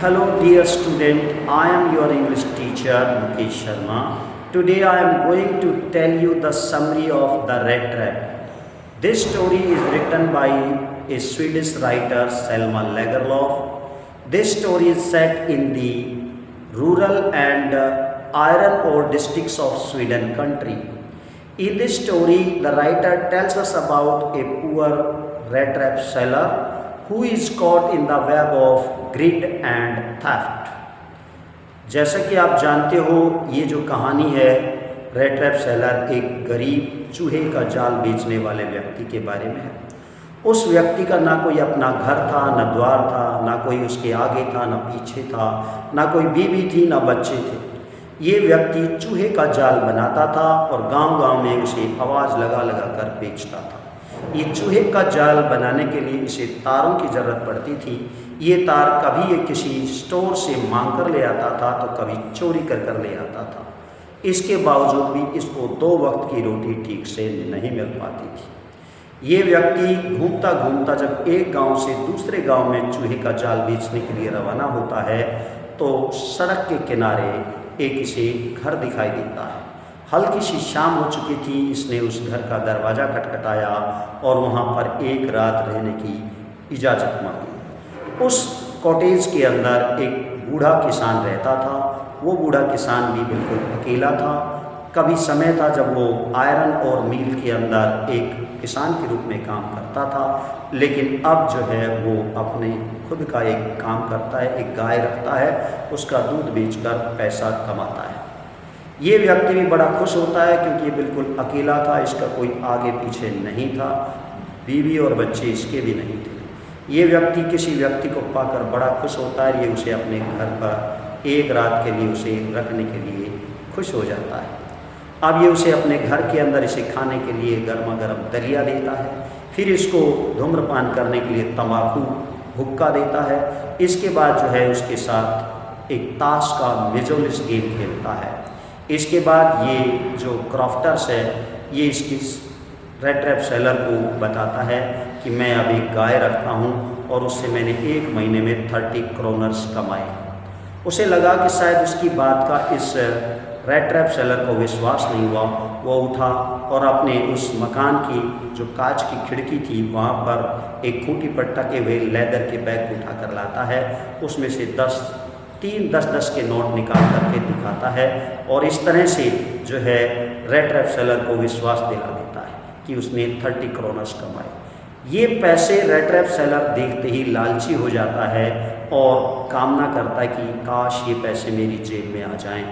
Hello dear student, I am your English teacher Mukesh Sharma. Today I am going to tell you the summary of The Rat Trap. This story is written by a Swedish writer Selma Lagerlöf. This story is set in the rural and iron ore districts of Sweden country. In this story, the writer tells us about a poor rat trap seller who is caught in the web of greed and theft. जैसा कि आप जानते हो, ये जो कहानी है rate trap seller एक गरीब चूहे का जाल बेचने वाले व्यक्ति के बारे में है। उस व्यक्ति का ना कोई अपना घर था, ना द्वार था, ना कोई उसके आगे था, ना पीछे था, ना कोई बीवी थी, ना बच्चे थे। ये व्यक्ति चूहे का जाल बनाता था और गांव-गांव में उसे आवाज़ लगा लगा कर बेचता था। ये चूहे का जाल बनाने के लिए इसे तारों की ज़रूरत पड़ती थी। ये तार कभी ये किसी स्टोर से मांग कर ले आता था तो कभी चोरी कर ले आता था। इसके बावजूद भी इसको 2 वक्त की रोटी ठीक से नहीं मिल पाती थी। ये व्यक्ति घूमता घूमता जब एक गांव से दूसरे गांव में चूहे का जाल बेचने के लिए रवाना होता है तो सड़क के किनारे एक इसे घर दिखाई देता है। हल्की सी शाम हो चुकी थी। इसने उस घर का दरवाज़ा खटखटाया और वहाँ पर एक रात रहने की इजाज़त मांगी। उस कॉटेज के अंदर एक बूढ़ा किसान रहता था। वो बूढ़ा किसान भी बिल्कुल अकेला था। कभी समय था जब वो आयरन और मील के अंदर एक किसान के रूप में काम करता था, लेकिन अब जो है वो अपने खुद का एक काम करता है, एक गाय रखता है, उसका दूध बेचकर पैसा कमाता है। ये व्यक्ति भी बड़ा खुश होता है क्योंकि ये बिल्कुल अकेला था, इसका कोई आगे पीछे नहीं था, बीवी और बच्चे इसके भी नहीं थे। ये व्यक्ति किसी व्यक्ति को पाकर बड़ा खुश होता है। ये उसे अपने घर पर एक रात के लिए उसे रखने के लिए खुश हो जाता है। अब ये उसे अपने घर के अंदर इसे खाने के लिए गर्मा गर्म दलिया देता है, फिर इसको धूम्रपान करने के लिए तंबाकू हुक्का देता है। इसके बाद जो है उसके साथ एक ताश का मेजोलिस गेम खेलता है। इसके बाद ये जो क्रॉफ्टर्स है ये इसकी रेट ट्रैप सेलर को बताता है कि मैं अब एक गाय रखता हूँ और उससे मैंने 1 महीने में 30 क्रोनर्स कमाए। उसे लगा कि शायद उसकी बात का इस रेट ट्रैप सेलर को विश्वास नहीं हुआ। वो उठा और अपने उस मकान की जो कांच की खिड़की थी वहाँ पर एक खूंटी पर टके हुए लेदर के बैग उठा कर लाता है। उसमें से 10 के नोट निकाल करके दिखाता है और इस तरह से जो है रेट ट्रैप सेलर को विश्वास दिला देता है कि उसने 30 क्रोनर्स कमाए। ये पैसे रेट ट्रैप सेलर देखते ही लालची हो जाता है और कामना करता है कि काश ये पैसे मेरी जेब में आ जाएं।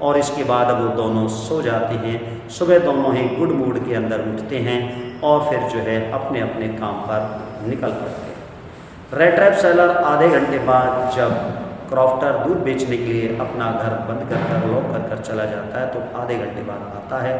और इसके बाद वो दोनों सो जाते हैं। सुबह दोनों ही गुड मूड के अंदर उठते हैं और फिर जो है अपने अपने काम पर निकल पड़ते हैं। रेट ट्रैप सेलर आधे घंटे बाद जब क्रॉफ्टर दूध बेचने के लिए अपना घर बंद कर लॉक कर चला जाता है तो आधे घंटे बाद आता है।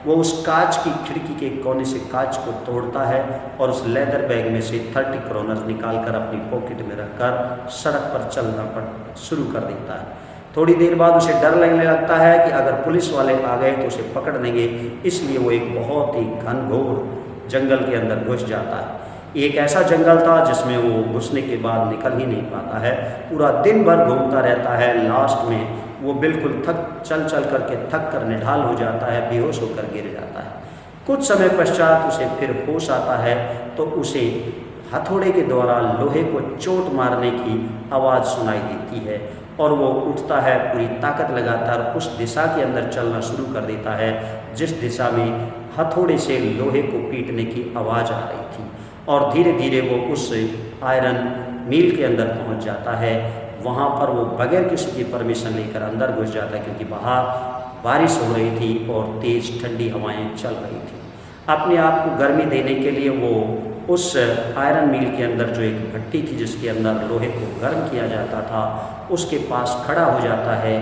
वो उस कांच की खिड़की के कोने से कांच को तोड़ता है और उस लेदर बैग में से 30 क्रोनर निकाल कर अपनी पॉकेट में रखकर सड़क पर चलना शुरू कर देता है। थोड़ी देर बाद उसे डर लगने लगता है कि अगर पुलिस वाले आ गए तो उसे पकड़ लेंगे, इसलिए वो एक बहुत ही घनघोर जंगल के अंदर घुस जाता है। एक ऐसा जंगल था जिसमें वो घुसने के बाद निकल ही नहीं पाता है। पूरा दिन भर घूमता रहता है। लास्ट में वो बिल्कुल चल करके थक कर निढाल हो जाता है, बेहोश होकर गिर जाता है। कुछ समय पश्चात उसे फिर होश आता है तो उसे हथौड़े के द्वारा लोहे को चोट मारने की आवाज़ सुनाई देती है और वो उठता है, पूरी ताकत लगातार उस दिशा के अंदर चलना शुरू कर देता है जिस दिशा में हथौड़े से लोहे को पीटने की आवाज़ आ रही थी। और धीरे धीरे वो उस आयरन मील के अंदर पहुंच जाता है। वहाँ पर वो बगैर किसी की परमिशन लेकर अंदर घुस जाता है क्योंकि बाहर बारिश हो रही थी और तेज़ ठंडी हवाएं चल रही थी। अपने आप को गर्मी देने के लिए वो उस आयरन मील के अंदर जो एक भट्टी थी जिसके अंदर लोहे को गर्म किया जाता था उसके पास खड़ा हो जाता है।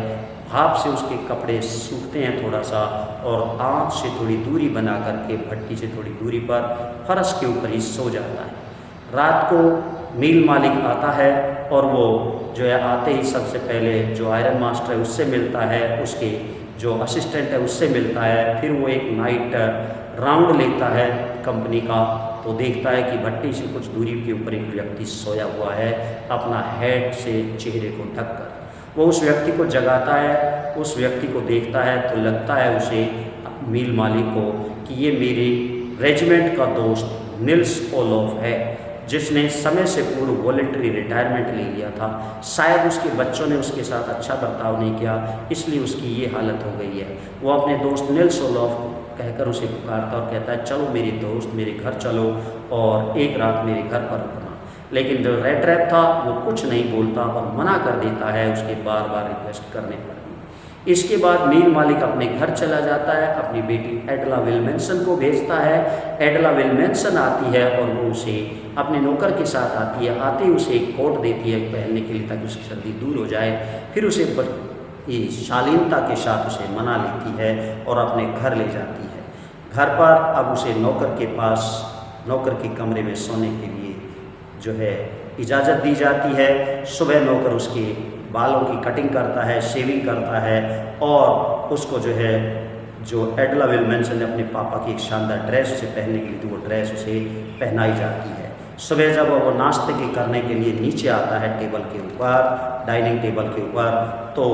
भाप से उसके कपड़े सूखते हैं थोड़ा सा और आँच से थोड़ी दूरी बना करके भट्टी से थोड़ी दूरी पर फर्श के ऊपर ही सो जाता है। रात को मील मालिक आता है और वो जो है आते ही सबसे पहले जो आयरन मास्टर है उससे मिलता है, उसके जो असिस्टेंट है उससे मिलता है। फिर वो एक नाइट राउंड लेता है कंपनी का तो देखता है कि भट्टी से कुछ दूरी के ऊपर एक व्यक्ति सोया हुआ है, अपना हेड से चेहरे को ढककर। वो उस व्यक्ति को जगाता है, उस व्यक्ति को देखता है तो लगता है उसे मील मालिक को कि ये मेरे रेजिमेंट का दोस्त निल्स ओलोफ है, जिसने समय से पूर्व वॉलंटरी रिटायरमेंट ले लिया था। शायद उसके बच्चों ने उसके साथ अच्छा बर्ताव नहीं किया, इसलिए उसकी ये हालत हो गई है। वो अपने दोस्त निल्स ओलोफ कहकर उसे पुकारता और कहता है, चलो मेरे दोस्त, मेरे घर चलो और एक रात मेरे घर पर रुकना। लेकिन जो रेड रैप था वो कुछ नहीं बोलता और मना कर देता है उसके बार बार रिक्वेस्ट करने पर भी। इसके बाद मील मालिक अपने घर चला जाता है, अपनी बेटी एडला विल्मेंसन को भेजता है। एडला विल्मेंसन आती है और वो उसे अपने नौकर के साथ आती है। आते ही उसे एक कोट देती है पहनने के लिए ताकि उसकी सर्दी दूर हो जाए। फिर उसे शालीनता के साथ उसे मना लेती है और अपने घर ले जाती है। घर पर अब उसे नौकर के पास, नौकर के कमरे में सोने के लिए जो है इजाज़त दी जाती है। सुबह नौकर उसके बालों की कटिंग करता है, शेविंग करता है और उसको जो एडला विल्मेंसन ने अपने पापा की एक शानदार ड्रेस उसे पहनने के लिए थी, वो ड्रेस उसे पहनाई जाती है। सुबह जब वो नाश्ते के करने के लिए नीचे आता है टेबल के ऊपर, डाइनिंग टेबल के ऊपर, तो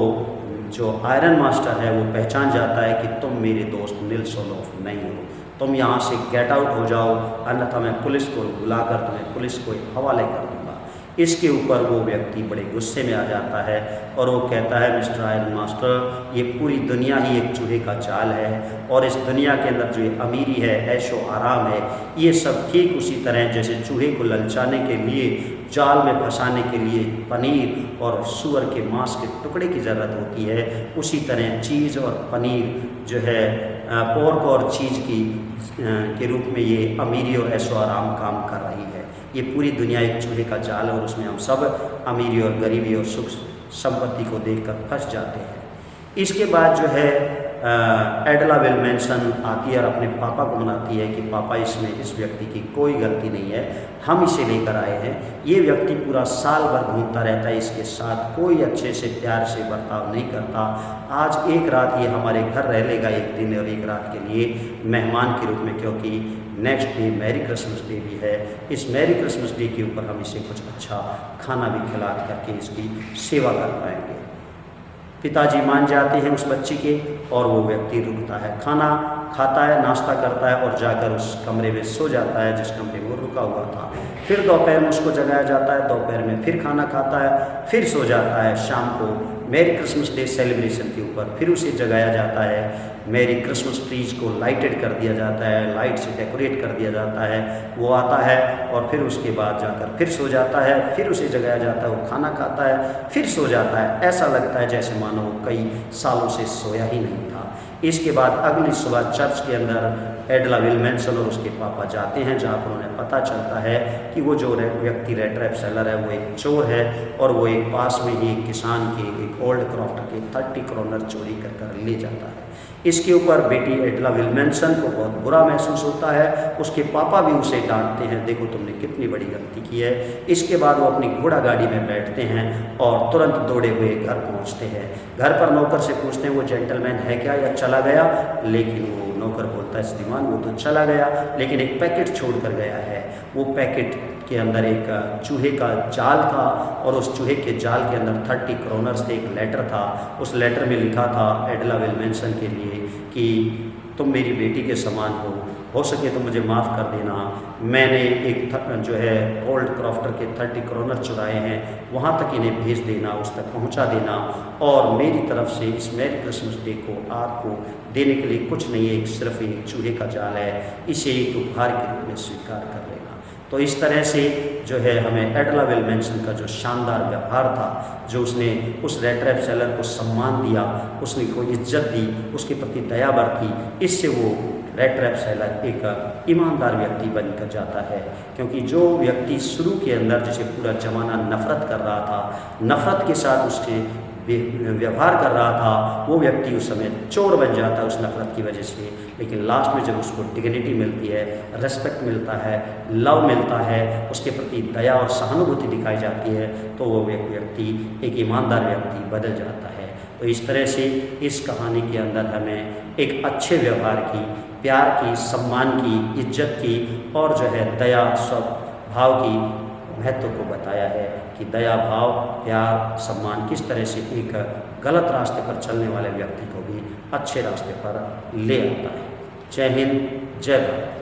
जो आयरन मास्टर है वो पहचान जाता है कि तुम मेरे दोस्त निल्स ओलोफ नहीं हो, तुम यहाँ से गेट आउट हो जाओ, अन्यथा मैं पुलिस को बुलाकर तुम्हें पुलिस को हवाले कर दूँगा। इसके ऊपर वो व्यक्ति बड़े गुस्से में आ जाता है और वो कहता है, मिस्टर आयरन मास्टर, ये पूरी दुनिया ही एक चूहे का जाल है और इस दुनिया के अंदर जो अमीरी है, ऐशो आराम है, ये सब ठीक उसी तरह जैसे चूहे को ललचाने के लिए, जाल में फंसाने के लिए पनीर और सूअर के मांस के टुकड़े की ज़रूरत होती है, उसी तरह चीज़ और पनीर जो है पोर्क और चीज़ के रूप में ये अमीरी और ऐशो आराम काम कर रही है। ये पूरी दुनिया एक चूहे का जाल है और उसमें हम सब अमीरी और गरीबी और सुख संपत्ति को देखकर फंस जाते हैं। इसके बाद जो है एडला विल्मेंसन आती है और अपने पापा को मनाती है कि पापा, इसमें इस व्यक्ति की कोई गलती नहीं है, हम इसे लेकर आए हैं। ये व्यक्ति पूरा साल भर घूमता रहता है, इसके साथ कोई अच्छे से प्यार से बर्ताव नहीं करता। आज एक रात ये हमारे घर रह लेगा, एक दिन और एक रात के लिए मेहमान के रूप में, क्योंकि next day merry Christmas day भी है। इस मैरी क्रिसमस डे के ऊपर हम इसे कुछ अच्छा खाना भी खिला करके इसकी सेवा कर पाएंगे। पिताजी मान जाते हैं उस बच्ची के और वो व्यक्ति रुकता है, खाना खाता है, नाश्ता करता है और जाकर उस कमरे में सो जाता है जिस कमरे में वो रुका हुआ था। फिर दोपहर में उसको जगाया जाता है, दोपहर में फिर खाना खाता है, फिर सो जाता है। शाम को मैरी क्रिसमस डे सेलिब्रेशन के ऊपर फिर उसे जगाया जाता है। मैरी क्रिसमस ट्रीज को लाइटेड कर दिया जाता है, लाइट से डेकोरेट कर दिया जाता है। वो आता है और फिर उसके बाद जाकर फिर सो जाता है, फिर उसे जगाया जाता है, वो खाना खाता है, फिर सो जाता है। ऐसा लगता है जैसे मानो वो कई सालों से सोया ही नहीं था। इसके बाद अगली सुबह चर्च के अंदर एडला विल्मेंसन और उसके पापा जाते हैं, जहाँ पर उन्हें पता चलता है कि वो जो व्यक्ति रेड रैप सेलर है वो एक चोर है और वो एक पास में ही एक किसान के एक ओल्ड क्रॉफ्टर के 30 क्रोनर चोरी कर ले जाता है। इसके ऊपर बेटी एडला विल्मेंसन को बहुत बुरा महसूस होता है। उसके पापा भी उसे डांटते हैं, देखो तुमने कितनी बड़ी गलती की है। इसके बाद वो अपनी घोड़ा गाड़ी में बैठते हैं और तुरंत दौड़े हुए घर पहुंचते हैं। घर पर नौकर से पूछते हैं वो जेंटलमैन है क्या या चला गया, लेकिन वो नौकर बोलता है श्रीमान वो तो चला गया, लेकिन एक पैकेट छोड़ कर गया है। वो पैकेट के अंदर एक चूहे का जाल था और उस चूहे के जाल के अंदर 30 क्रोनर्स थे। एक लेटर था, उस लेटर में लिखा था एडला विल्मेंसन के लिए कि तुम मेरी बेटी के समान हो सके तो मुझे माफ़ कर देना। मैंने एक जो है ओल्ड क्रॉफ्टर के 30 क्रोनर चुराए हैं, वहाँ तक इन्हें भेज देना, उस तक पहुँचा देना और मेरी तरफ से इस मैरी क्रिसमस डे को आपको देने के लिए कुछ नहीं है, सिर्फ एक चूहे का जाल है, इसे एक उपहार के रूप में स्वीकार कर लेना। तो इस तरह से जो है हमें एडला विल्मेंसन का जो शानदार व्यवहार था, जो उसने उस रेड रैप सेलर को सम्मान दिया, उसने को इज्जत दी, उसके प्रति दया बरती, इससे वो रेड रैप सेलर एक ईमानदार व्यक्ति बनकर जाता है। क्योंकि जो व्यक्ति शुरू के अंदर जिसे पूरा ज़माना नफ़रत कर रहा था, नफ़रत के साथ उसके व्यवहार कर रहा था, वो व्यक्ति उस समय चोर बन जाता है उस नफ़रत की वजह से। लेकिन लास्ट में जब उसको डिग्निटी मिलती है, रेस्पेक्ट मिलता है, लव मिलता है, उसके प्रति दया और सहानुभूति दिखाई जाती है, तो वो व्यक्ति एक ईमानदार व्यक्ति बदल जाता है। तो इस तरह से इस कहानी के अंदर हमें एक अच्छे व्यवहार की, प्यार की, सम्मान की, इज्जत की और जो है दया स्वभाव की महत्व को बताया है कि दया भाव, प्यार, सम्मान किस तरह से एक गलत रास्ते पर चलने वाले व्यक्ति को भी अच्छे रास्ते पर ले आता है। जय हिंद, जय भारत।